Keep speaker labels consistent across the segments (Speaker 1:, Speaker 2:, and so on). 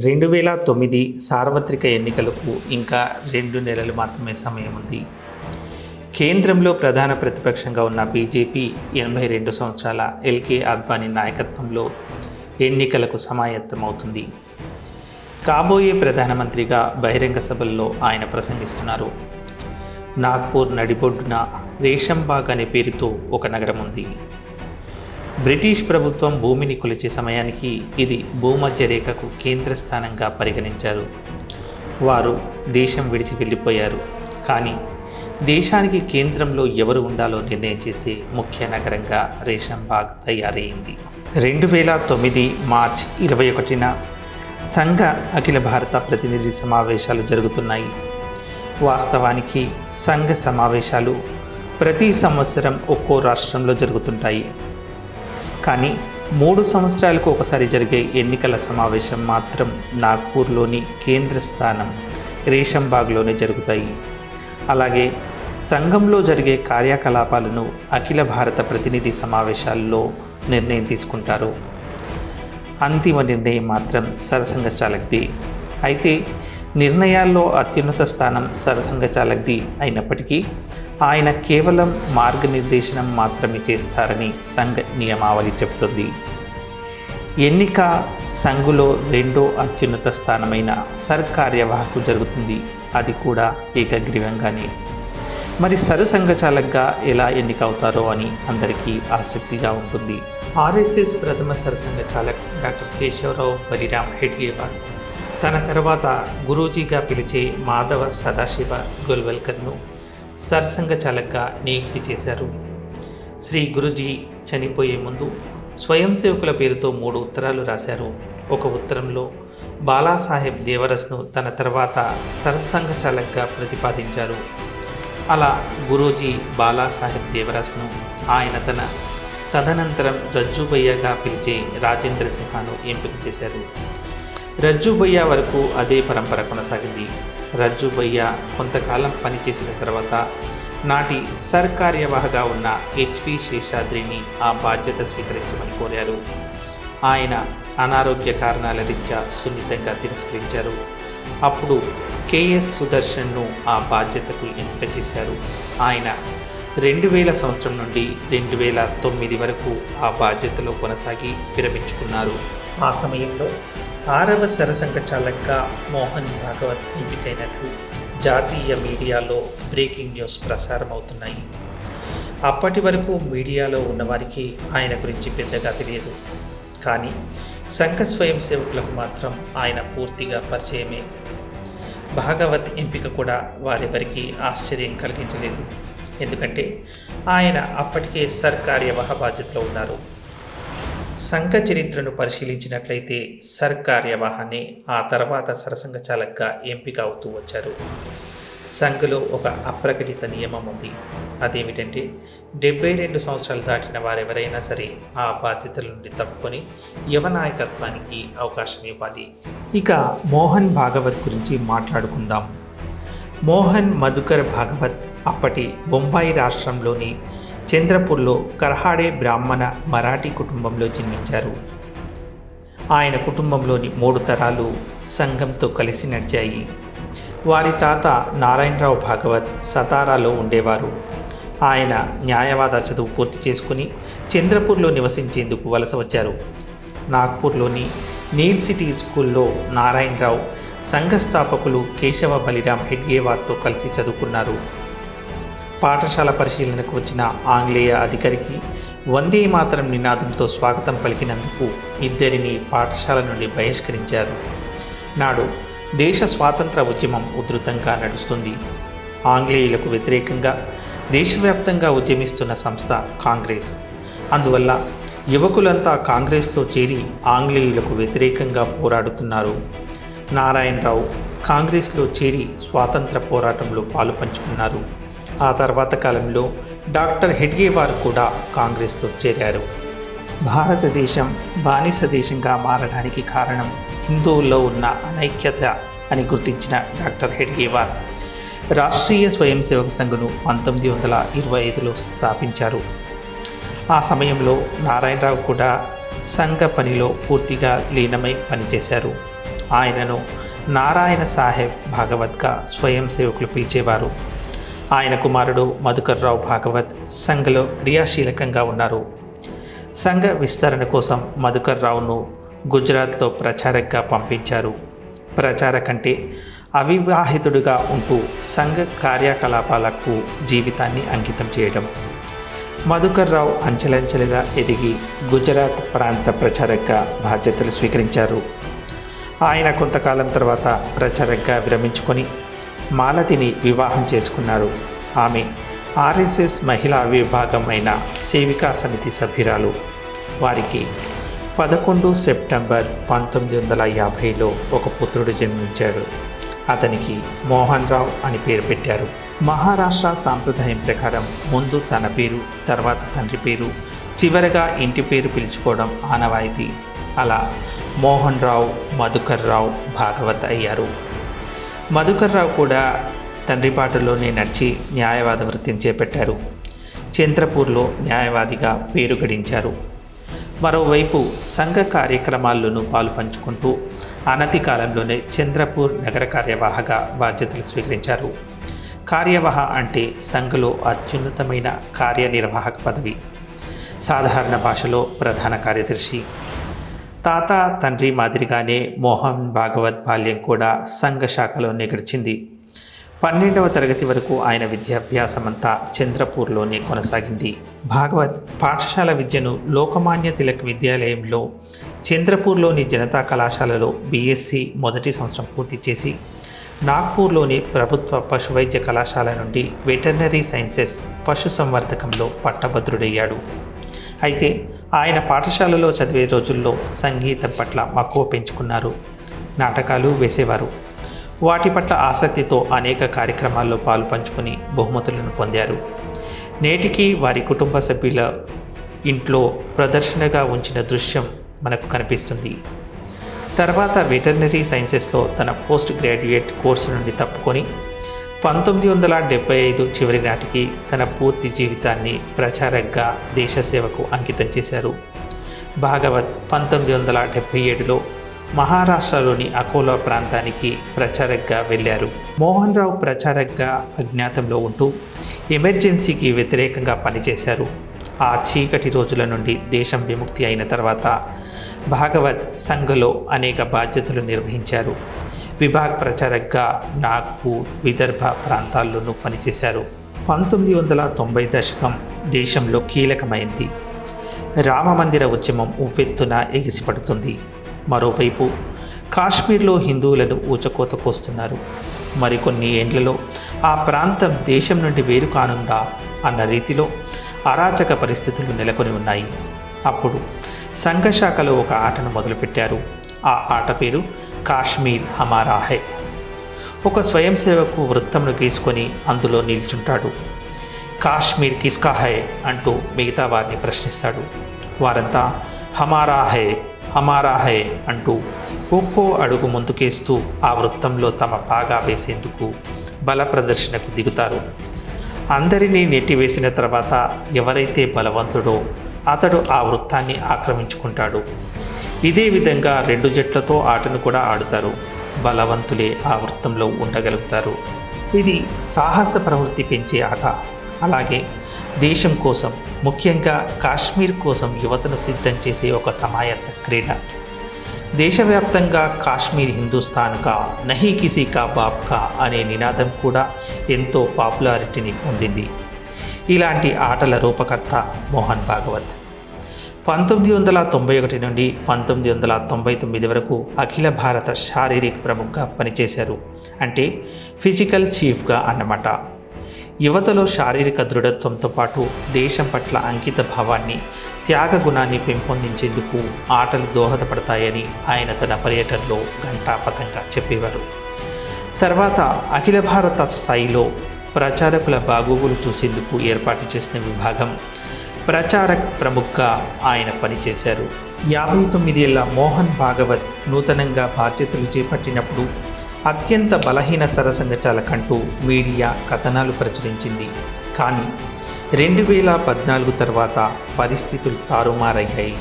Speaker 1: 2009 సార్వత్రిక ఎన్నికలకు ఇంకా 2 నెలలు మాత్రమే సమయం ఉంది. కేంద్రంలో ప్రధాన ప్రతిపక్షంగా ఉన్న బీజేపీ 82 సంవత్సరాల ఎల్కే అద్వానీ నాయకత్వంలో ఎన్నికలకు సమాయత్తమవుతుంది. కాబోయే ప్రధానమంత్రిగా బహిరంగ సభల్లో ఆయన ప్రసంగిస్తున్నారు. నాగ్పూర్ నడిబొడ్డున రేషంబాగ్ అనే పేరుతో ఒక నగరం ఉంది. బ్రిటిష్ ప్రభుత్వం భూమిని కొలిచే సమయానికి ఇది భూమధ్య రేఖకు కేంద్ర స్థానంగా పరిగణించారు. వారు దేశం విడిచి వెళ్ళిపోయారు. కానీ దేశానికి కేంద్రంలో ఎవరు ఉండాలో నిర్ణయం చేసే ముఖ్య నగరంగా రేషంబాగ్ తయారైంది. 2009 మార్చి 21న సంఘ అఖిల భారత ప్రతినిధి సమావేశాలు జరుగుతున్నాయి. వాస్తవానికి సంఘ సమావేశాలు ప్రతి సంవత్సరం ఒక్కో రాష్ట్రంలో జరుగుతుంటాయి. కానీ 3 సంవత్సరాలకు ఒకసారి జరిగే ఎన్నికల సమావేశం మాత్రం నాగ్పూర్లోని కేంద్ర స్థానం రేషంబాగ్లోనే జరుగుతాయి. అలాగే సంఘంలో జరిగే కార్యకలాపాలను అఖిల భారత ప్రతినిధి సమావేశాల్లో నిర్ణయం తీసుకుంటారు. అంతిమ నిర్ణయం మాత్రం సర్సంఘ చాలక్ది. అయితే నిర్ణయాల్లో అత్యున్నత స్థానం సర్సంఘ చాలక్ది అయినప్పటికీ ఆయన కేవలం మార్గనిర్దేశనం మాత్రమే చేస్తారని సంఘ్ నియమావళి చెబుతుంది. ఎన్నిక సంఘులో రెండో అత్యున్నత స్థానమైన సర్ కార్యవాహకు జరుగుతుంది. అది కూడా ఏకగ్రీవంగానే. మరి సర్సంఘ చాలక్గా ఎలా ఎన్నిక అవుతారో అని అందరికీ ఆసక్తిగా ఉంటుంది. ఆర్ఎస్ఎస్ ప్రథమ సర్సంఘ చాలక్ డాక్టర్ కేశవరావు బలిరామ్ హెడ్గేవార్ తన తర్వాత గురూజీగా పిలిచే మాధవ సదాశివ గోల్వల్కర్ను సర్సంఘ చాలక్గా నియుక్తి చేశారు. శ్రీ గురూజీ చనిపోయే ముందు స్వయం సేవకుల పేరుతో 3 ఉత్తరాలు రాశారు. ఒక ఉత్తరంలో బాలాసాహెబ్ దేవరస్ను తన తర్వాత సర్సంఘ చాలక్గా ప్రతిపాదించారు. అలా గురూజీ బాలాసాహెబ్ దేవరస్ను ఆయన తదనంతరం రజ్జుభయ్యగా పిలిచే రాజేంద్ర సిన్హాను ఎంపిక చేశారు. రజ్జుభయ్య వరకు అదే పరంపర కొనసాగింది. రజ్జుభయ్య కొంతకాలం పనిచేసిన తర్వాత నాటి సర్ కార్యవాహగా ఉన్న హెచ్వి శేషాద్రిని ఆ బాధ్యత స్వీకరించమని కోరారు. ఆయన అనారోగ్య కారణాల రీత్యా సున్నితంగా తిరస్కరించారు. అప్పుడు కెఎస్ సుదర్శన్ను ఆ బాధ్యతకు ఎంపిక చేశారు. ఆయన 2000 సంవత్సరం నుండి 2009 వరకు ఆ బాధ్యతలో కొనసాగి విరమించుకున్నారు. ఆ సమయంలో 6వ సర్సంఘ చాలక్గా మోహన్ భాగవత్ ఎంపికైనట్లు జాతీయ మీడియాలో బ్రేకింగ్ న్యూస్ ప్రసారం అవుతున్నాయి. అప్పటి వరకు మీడియాలో ఉన్నవారికి ఆయన గురించి పెద్దగా తెలియదు. కానీ సంఘ స్వయం సేవకులకు మాత్రం ఆయన పూర్తిగా పరిచయమే. భాగవత్ ఎంపిక కూడా వారెవరికి ఆశ్చర్యం కలిగించలేదు. ఎందుకంటే ఆయన అప్పటికే సర్ కార్యవాహ బాధ్యతలో ఉన్నారు. సంఘ చరిత్రను పరిశీలించినట్లయితే సర్ కార్యవాహనే ఆ తర్వాత సర్సంఘ చాలక్గా ఎంపిక అవుతూ వచ్చారు. సంఘ్లో ఒక అప్రకటిత నియమం ఉంది. అదేమిటంటే 72 సంవత్సరాలు దాటిన వారెవరైనా సరే ఆ బాధ్యతల నుండి తప్పుకొని యువ నాయకత్వానికి అవకాశం ఇవ్వాలి. ఇక మోహన్ భాగవత్ గురించి మాట్లాడుకుందాం. మోహన్ మధుకర్ భాగవత్ అప్పటి బొంబాయి రాష్ట్రంలోని చంద్రపూర్లో కర్హాడే బ్రాహ్మణ మరాఠీ కుటుంబంలో జన్మించారు. ఆయన కుటుంబంలోని 3 తరాలు సంఘంతో కలిసి నడిచాయి. వారి తాత నారాయణరావు భాగవత్ సతారాలో ఉండేవారు. ఆయన న్యాయవాద చదువు పూర్తి చేసుకుని చంద్రపూర్లో నివసించేందుకు వలస వచ్చారు. నాగ్పూర్లోని నీల్ సిటీ స్కూల్లో నారాయణరావు సంఘ స్థాపకులు కేశవ బలిరామ్ హెడ్గేవార్తో కలిసి చదువుకున్నారు. పాఠశాల పరిశీలనకు వచ్చిన ఆంగ్లేయ అధికారికి వందే మాతరం నినాదంతో స్వాగతం పలికినందుకు ఇద్దరిని పాఠశాల నుండి బహిష్కరించారు. నాడు దేశ స్వాతంత్ర ఉద్యమం ఉధృతంగా నడుస్తుంది. ఆంగ్లేయులకు వ్యతిరేకంగా దేశవ్యాప్తంగా ఉద్యమిస్తున్న సంస్థ కాంగ్రెస్. అందువల్ల యువకులంతా కాంగ్రెస్లో చేరి ఆంగ్లేయులకు వ్యతిరేకంగా పోరాడుతున్నారు. నారాయణరావు కాంగ్రెస్లో చేరి స్వాతంత్ర పోరాటంలో పాలు పంచుకున్నారు. ఆ తర్వాత కాలంలో డాక్టర్ హెడ్గేవార్ కూడా కాంగ్రెస్లో చేరారు. భారతదేశం బానిస దేశంగా మారడానికి కారణం హిందువుల్లో ఉన్న అనైక్యత అని గుర్తించిన డాక్టర్ హెడ్గేవార్ రాష్ట్రీయ స్వయం సేవక సంఘ్ను 1925లో స్థాపించారు. ఆ సమయంలో నారాయణరావు కూడా సంఘ పనిలో పూర్తిగా లీనమై పనిచేశారు. ఆయనను నారాయణ సాహెబ్ భాగవత్గా స్వయం సేవకులు పిలిచేవారు. ఆయన కుమారుడు మధుకర్ రావు భాగవత్ సంఘలో క్రియాశీలకంగా ఉన్నారు. సంఘ విస్తరణ కోసం మధుకర్ రావును గుజరాత్లో ప్రచారకగా పంపించారు. ప్రచారక్ అంటే అవివాహితుడిగా ఉంటూ సంఘ కార్యకలాపాలకు జీవితాన్ని అంకితం చేయడం. మధుకర్ రావు అంచెలంచెలుగా ఎదిగి గుజరాత్ ప్రాంత ప్రచారకగా బాధ్యతలు స్వీకరించారు. ఆయన కొంతకాలం తర్వాత ప్రచారకగా విరమించుకొని మాలతిని వివాహం చేసుకున్నారు. ఆమె ఆర్ఎస్ఎస్ మహిళా విభాగం అయిన సేవికా సమితి సభ్యురాలు. వారికి 11 సెప్టెంబర్ 1950లో ఒక పుత్రుడు జన్మించాడు. అతనికి మోహన్ రావు అని పేరు పెట్టారు. మహారాష్ట్ర సాంప్రదాయం ప్రకారం ముందు తన పేరు, తర్వాత తండ్రి పేరు, చివరగా ఇంటి పేరు పిలుచుకోవడం ఆనవాయితీ. అలా మోహన్ రావు మధుకర్ రావు భాగవత్ అయ్యారు. మధుకర్ రావు కూడా తండ్రి బాటలోనే నడిచి న్యాయవాద వృత్తిని చేపట్టారు. చంద్రపూర్లో న్యాయవాదిగా పేరు గడించారు. మరోవైపు సంఘ కార్యక్రమాల్లోనూ పాలు పంచుకుంటూ అనతి కాలంలోనే చంద్రపూర్ నగర కార్యవాహగా బాధ్యతలు స్వీకరించారు. కార్యవాహ అంటే సంఘలో అత్యున్నతమైన కార్యనిర్వాహక పదవి. సాధారణ భాషలో ప్రధాన కార్యదర్శి. తాత తండ్రి మాదిరిగానే మోహన్ భాగవత్ బాల్యం కూడా సంఘ శాఖలోనే గడిచింది. 12వ తరగతి వరకు ఆయన విద్యాభ్యాసమంతా చంద్రపూర్లోనే కొనసాగింది. భాగవత్ పాఠశాల విద్యను లోకమాన్య తిలక్ విద్యాలయంలో, చంద్రపూర్లోని జనతా కళాశాలలో బీఎస్సీ మొదటి సంవత్సరం పూర్తి చేసి నాగ్పూర్లోని ప్రభుత్వ పశువైద్య కళాశాల నుండి వెటర్నరీ సైన్సెస్ పశుసంవర్ధకంలో పట్టభద్రుడయ్యాడు. అయితే ఆయన పాఠశాలలో చదివే రోజుల్లో సంగీతం పట్ల మక్కువ పెంచుకున్నారు. నాటకాలు వేసేవారు. వాటి పట్ల ఆసక్తితో అనేక కార్యక్రమాల్లో పాలు పంచుకొని బహుమతులను పొందారు. నేటికి వారి కుటుంబ సభ్యుల ఇంట్లో ప్రదర్శనగా ఉంచిన దృశ్యం మనకు కనిపిస్తుంది. తర్వాత వెటర్నరీ సైన్సెస్లో తన పోస్ట్ గ్రాడ్యుయేట్ కోర్సు నుండి తప్పుకొని 1975 చివరి నాటికి తన పూర్తి జీవితాన్ని ప్రచారకగా దేశసేవకు అంకితం చేశారు. భాగవత్ 1977లో మహారాష్ట్రలోని అకోలా ప్రాంతానికి ప్రచారకగా వెళ్ళారు. మోహన్ రావు ప్రచారకగా అజ్ఞాతంలో ఉంటూ ఎమర్జెన్సీకి వ్యతిరేకంగా పనిచేశారు. ఆ చీకటి రోజుల నుండి దేశం విముక్తి అయిన తర్వాత భాగవత్ సంఘలో అనేక బాధ్యతలు నిర్వహించారు. విభాగ్ ప్రచారకగా నాగ్పూర్, విదర్భ ప్రాంతాల్లోనూ పనిచేశారు. 1990 దశకం దేశంలో కీలకమైంది. రామమందిర ఉద్యమం ఉవ్వెత్తున ఎగిసిపడుతుంది. మరోవైపు కాశ్మీర్లో హిందువులను ఊచకోత కోస్తున్నారు. మరికొన్ని ఏండ్లలో ఆ ప్రాంతం దేశం నుండి వేరు కానుందా అన్న రీతిలో అరాచక పరిస్థితులు నెలకొని ఉన్నాయి. అప్పుడు సంఘశాఖలో ఒక ఆటను మొదలుపెట్టారు. ఆ ఆట పేరు కాశ్మీర్ హమారా హై. ఒక స్వయం సేవకు వృత్తమును గీసుకొని అందులో నిల్చుంటాడు. కాశ్మీర్ కిస్కా హై అంటూ మిగతా వారిని ప్రశ్నిస్తాడు. వారంతా హమారా హై హమారా హై అంటూ ఒక్కో అడుగు ముందుకేస్తూ ఆ వృత్తంలో తమ పాగా వేసేందుకు బల ప్రదర్శనకు దిగుతారు. అందరినీ నెట్టివేసిన తర్వాత ఎవరైతే బలవంతుడో అతడు ఆ వృత్తాన్ని ఆక్రమించుకుంటాడు. ఇదే విధంగా 2 జట్లతో ఆటను కూడా ఆడుతారు. బలవంతులే ఆ వృత్తంలో ఉండగలుగుతారు. ఇది సాహస ప్రవృత్తి పెంచే ఆట. అలాగే దేశం కోసం, ముఖ్యంగా కాశ్మీర్ కోసం యువతను సిద్ధం చేసే ఒక సమాయత్త క్రీడ. దేశవ్యాప్తంగా కాశ్మీర్ హిందుస్థాన్గా నహీ కిసీ కా బాప్ కా అనే నినాదం కూడా ఎంతో పాపులారిటీని పొందింది. ఇలాంటి ఆటల రూపకర్త మోహన్ భాగవత్. 1991 నుండి 1999 వరకు అఖిల భారత శారీరక ప్రముఖగా పనిచేశారు. అంటే ఫిజికల్ చీఫ్గా అన్నమాట. యువతలో శారీరక దృఢత్వంతో పాటు దేశం పట్ల అంకిత భావాన్ని, త్యాగ గుణాన్ని పెంపొందించేందుకు ఆటలు దోహదపడతాయని ఆయన తన పర్యటనలో ఘంటాపథంగా చెప్పేవారు. తర్వాత అఖిల భారత స్థాయిలో ప్రచారకుల బాగోగులు చూసేందుకు ఏర్పాటు చేసిన విభాగం ప్రచారక్ ప్రముఖగా ఆయన పనిచేశారు. 59 ఏళ్ల మోహన్ భాగవత్ నూతనంగా బాధ్యతలు చేపట్టినప్పుడు అత్యంత బలహీన సరసంఘటాలకంటూ మీడియా కథనాలు ప్రచురించింది. కానీ 2014 తర్వాత పరిస్థితులు తారుమారయ్యాయి.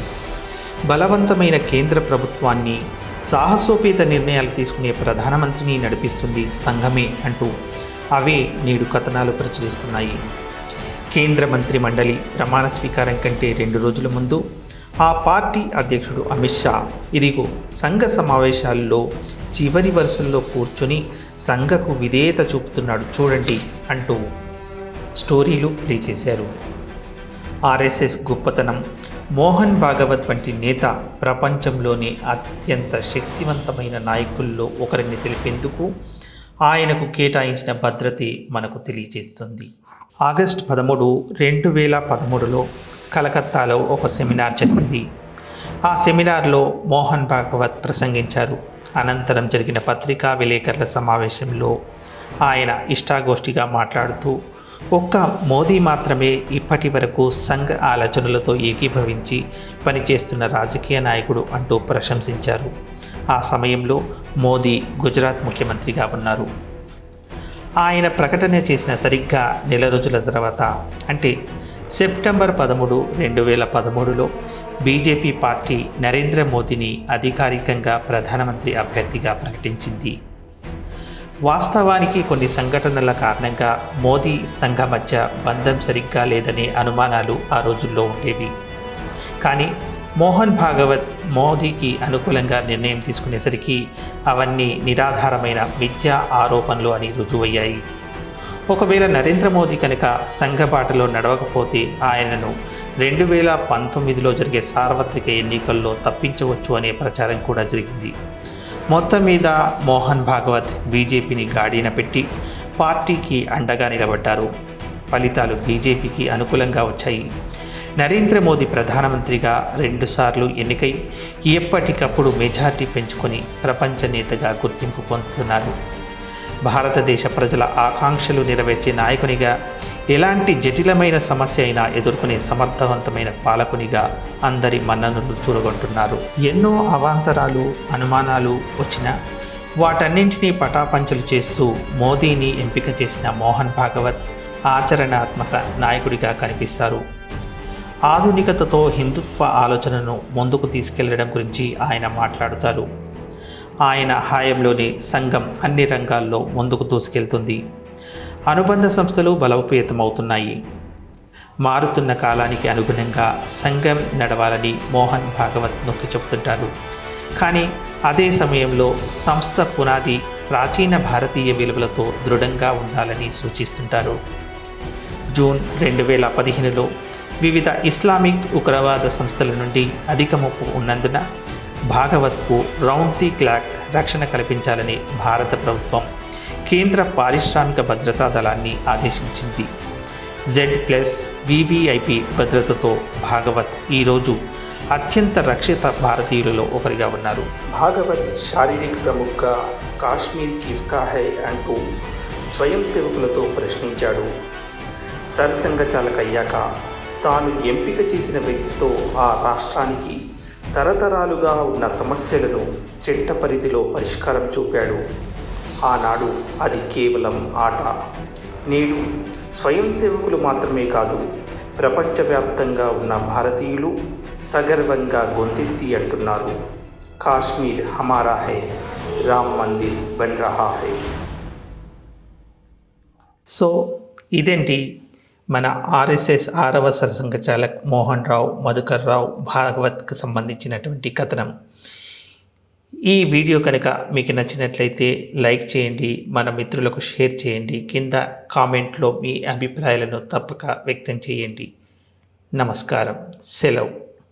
Speaker 1: బలవంతమైన కేంద్ర ప్రభుత్వాన్ని సాహసోపేత నిర్ణయాలు తీసుకునే ప్రధానమంత్రిని నడిపిస్తుంది సంఘమే అంటూ అవే నేడు కథనాలు ప్రచురిస్తున్నాయి. కేంద్ర మంత్రి మండలి ప్రమాణ స్వీకారం కంటే 2 రోజుల ముందు ఆ పార్టీ అధ్యక్షుడు అమిత్ షా ఇదిగో సంఘ సమావేశాల్లో చివరి వరుసల్లో కూర్చొని సంఘకు విధేయత చూపుతున్నాడు చూడండి అంటూ స్టోరీలు ప్లే చేశారు. ఆర్ఎస్ఎస్ గొప్పతనం, మోహన్ భాగవత్ వంటి నేత ప్రపంచంలోనే అత్యంత శక్తివంతమైన నాయకుల్లో ఒకరిని తెలిపేందుకు ఆయనకు కేటాయించిన భద్రతే మనకు తెలియజేస్తుంది. ఆగస్టు 13, 2013లో కలకత్తాలో ఒక సెమినార్ జరిగింది. ఆ సెమినార్లో మోహన్ భాగవత్ ప్రసంగించారు. అనంతరం జరిగిన పత్రికా విలేకరుల సమావేశంలో ఆయన ఇష్టాగోష్ఠిగా మాట్లాడుతూ ఒక్క మోదీ మాత్రమే ఇప్పటి వరకు సంఘ్ ఆలోచనలతో ఏకీభవించి పనిచేస్తున్న రాజకీయ నాయకుడు అంటూ ప్రశంసించారు. ఆ సమయంలో మోదీ గుజరాత్ ముఖ్యమంత్రిగా ఉన్నారు. ఆయన ప్రకటన చేసిన సరిగ్గా నెల రోజుల తర్వాత అంటే సెప్టెంబర్ 13, 2013లో బీజేపీ పార్టీ నరేంద్ర మోదీని అధికారికంగా ప్రధానమంత్రి అభ్యర్థిగా ప్రకటించింది. వాస్తవానికి కొన్ని సంఘటనల కారణంగా మోదీ సంఘ మధ్య బంధం సరిగ్గా లేదనే అనుమానాలు ఆ రోజుల్లో ఉండేవి. కానీ మోహన్ భాగవత్ మోదీకి అనుకూలంగా నిర్ణయం తీసుకునేసరికి అవన్నీ నిరాధారమైన మిథ్యా ఆరోపణలు అని రుజువయ్యాయి. ఒకవేళ నరేంద్ర మోదీ కనుక సంఘ బాటలో నడవకపోతే ఆయనను 2019లో జరిగే సార్వత్రిక ఎన్నికల్లో తప్పించవచ్చు అనే ప్రచారం కూడా జరిగింది. మొత్తం మీద మోహన్ భాగవత్ బీజేపీని గాడిన పెట్టి పార్టీకి అండగా నిలబడ్డారు. ఫలితాలు బీజేపీకి అనుకూలంగా వచ్చాయి. నరేంద్ర మోదీ ప్రధానమంత్రిగా 2 సార్లు ఎన్నికై ఎప్పటికప్పుడు మెజార్టీ పెంచుకొని ప్రపంచ నేతగా గుర్తింపు పొందుతున్నారు. భారతదేశ ప్రజల ఆకాంక్షలు నెరవేర్చే నాయకునిగా, ఎలాంటి జటిలమైన సమస్య అయినా ఎదుర్కొనే సమర్థవంతమైన పాలకునిగా అందరి మన్ననలు చూరగొంటున్నారు. ఎన్నో అవాంతరాలు, అనుమానాలు వచ్చినా వాటన్నింటినీ పటాపంచలు చేస్తూ మోదీని ఎంపిక చేసిన మోహన్ భాగవత్ ఆచరణాత్మక నాయకుడిగా కనిపిస్తారు. ఆధునికతతో హిందుత్వ ఆలోచనను ముందుకు తీసుకెళ్లడం గురించి ఆయన మాట్లాడుతారు. ఆయన హయాంలోనే సంఘం అన్ని రంగాల్లో ముందుకు దూసుకెళ్తుంది. అనుబంధ సంస్థలు బలోపేతమవుతున్నాయి. మారుతున్న కాలానికి అనుగుణంగా సంఘం నడవాలని మోహన్ భాగవత్ నొక్కి చెబుతుంటారు. కానీ అదే సమయంలో సంస్థ పునాది ప్రాచీన భారతీయ విలువలతో దృఢంగా ఉండాలని సూచిస్తుంటారు. జూన్ 2015లో వివిధ ఇస్లామిక్ ఉగ్రవాద సంస్థల నుండి అధిక ముప్పు ఉన్నందున భాగవత్కు రౌండ్ ది క్లాక్ రక్షణ కల్పించాలని భారత ప్రభుత్వం కేంద్ర పారిశ్రామిక భద్రతా దళాన్ని ఆదేశించింది. Z+VVIP భద్రతతో భాగవత్ ఈరోజు అత్యంత రక్షిత భారతీయులలో ఒకరిగా ఉన్నారు. భాగవత్ శారీరక ప్రముఖగా కాశ్మీర్ కిస్కా హై అంటూ స్వయం సేవకులతో ప్రశ్నించాడు. సర్సంఘచాలకయ్యాక తాను ఎంపిక చేసిన వ్యక్తితో ఆ రాష్ట్రానికి తరతరాలుగా ఉన్న సమస్యలను చట్ట పరిధిలో పరిష్కారం చూపాడు. ఆనాడు అది కేవలం ఆట. నేడు స్వయం సేవకులు మాత్రమే కాదు, ప్రపంచవ్యాప్తంగా ఉన్న భారతీయులు సగర్వంగా గొంతెత్తి అంటున్నారు, కాశ్మీర్ హమారా హై, రామ్ మందిర్ బన్ రహా హై. సో ఇదేంటి మన ఆర్ఎస్ఎస్ 6వ సర్సంఘచాలక్ మోహన్ రావు మధుకర్ రావు భాగవత్కి సంబంధించినటువంటి కథనం. ఈ వీడియో కనుక మీకు నచ్చినట్లయితే లైక్ చేయండి, మన మిత్రులకు షేర్ చేయండి, కింద కామెంట్లో మీ అభిప్రాయాలను తప్పక వ్యక్తం చేయండి. నమస్కారం, సెలవు.